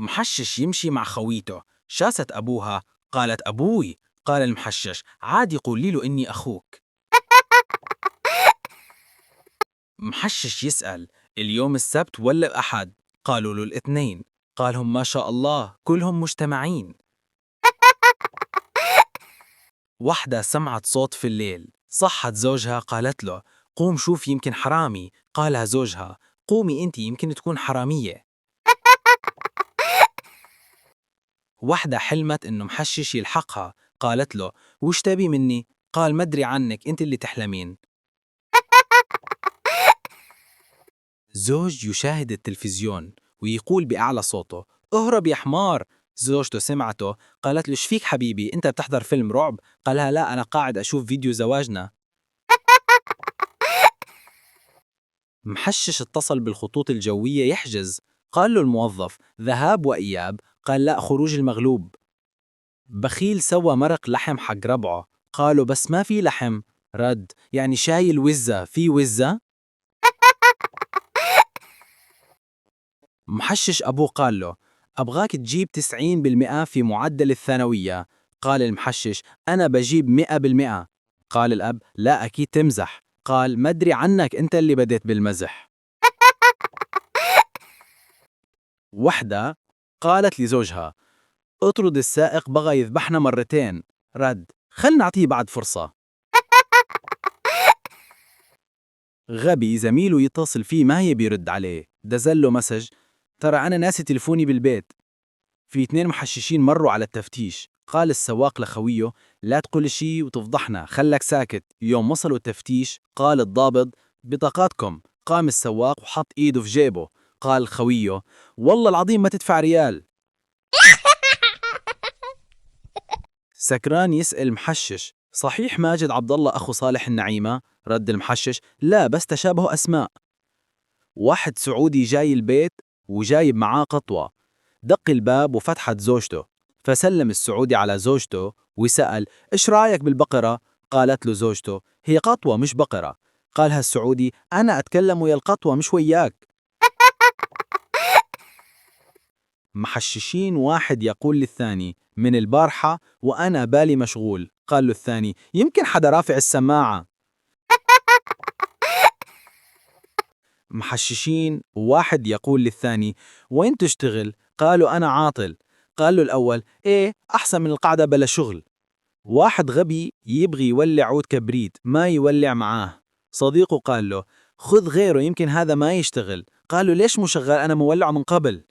محشش يمشي مع خويته، شاست أبوها، قالت أبوي. قال المحشش عادي قولي له إني أخوك. محشش يسأل اليوم السبت ولا الأحد؟ قالوا له الاثنين. قالهم ما شاء الله كلهم مجتمعين. وحدة سمعت صوت في الليل، صحت زوجها قالت له قوم شوف يمكن حرامي. قالها زوجها قومي أنت يمكن تكون حرامية. وحدة حلمت إنه محشش يلحقها، قالت له وش تبي مني؟ قال مدري عنك أنت اللي تحلمين. زوج يشاهد التلفزيون ويقول بأعلى صوته اهرب يا حمار. زوجته سمعته قالت له شفيك حبيبي أنت بتحضر فيلم رعب؟ قالها لا أنا قاعد أشوف فيديو زواجنا. محشش اتصل بالخطوط الجوية يحجز، قال له الموظف ذهاب وإياب، قال لا خروج المغلوب. بخيل سوى مرق لحم حق ربعه، قالوا بس ما في لحم. رد يعني شاي الوزة في وزة؟ محشش أبوه قال له أبغاك تجيب 90% في معدل الثانوية. قال المحشش أنا بجيب 100%. قال الأب لا أكيد تمزح. قال مدري عنك أنت اللي بديت بالمزح. وحدة قالت لزوجها اطرد السائق بغى يذبحنا مرتين. رد خل نعطيه بعد فرصة. غبي زميله يتصل فيه ما يبي يرد عليه، دزله مسج ترى أنا ناسي تلفوني بالبيت. في 2 محششين مروا على التفتيش، قال السواق لخويه لا تقول شي وتفضحنا خلك ساكت. يوم وصلوا التفتيش قال الضابط بطاقاتكم. قام السواق وحط ايده في جيبه، قال خويه والله العظيم ما تدفع ريال. سكران يسأل محشش صحيح ماجد عبد الله أخو صالح النعيمة؟ رد المحشش لا بس تشابه أسماء. واحد سعودي جاي البيت وجايب معاه قطوة، دق الباب وفتحت زوجته، فسلم السعودي على زوجته وسأل إيش رأيك بالبقرة؟ قالت له زوجته هي قطوة مش بقرة. قالها السعودي أنا أتكلم ويا القطوة مش وياك. محششين واحد يقول للثاني من البارحة وأنا بالي مشغول. قال له الثاني يمكن حدا رافع السماعة. محششين واحد يقول للثاني وين تشتغل؟ قالوا أنا عاطل. قال له الأول إيه أحسن من القعدة بلا شغل. واحد غبي يبغي يولع عود كبريت ما يولع معاه، صديقه قال له خذ غيره يمكن هذا ما يشتغل. قال له ليش مو شغال أنا مولعه من قبل.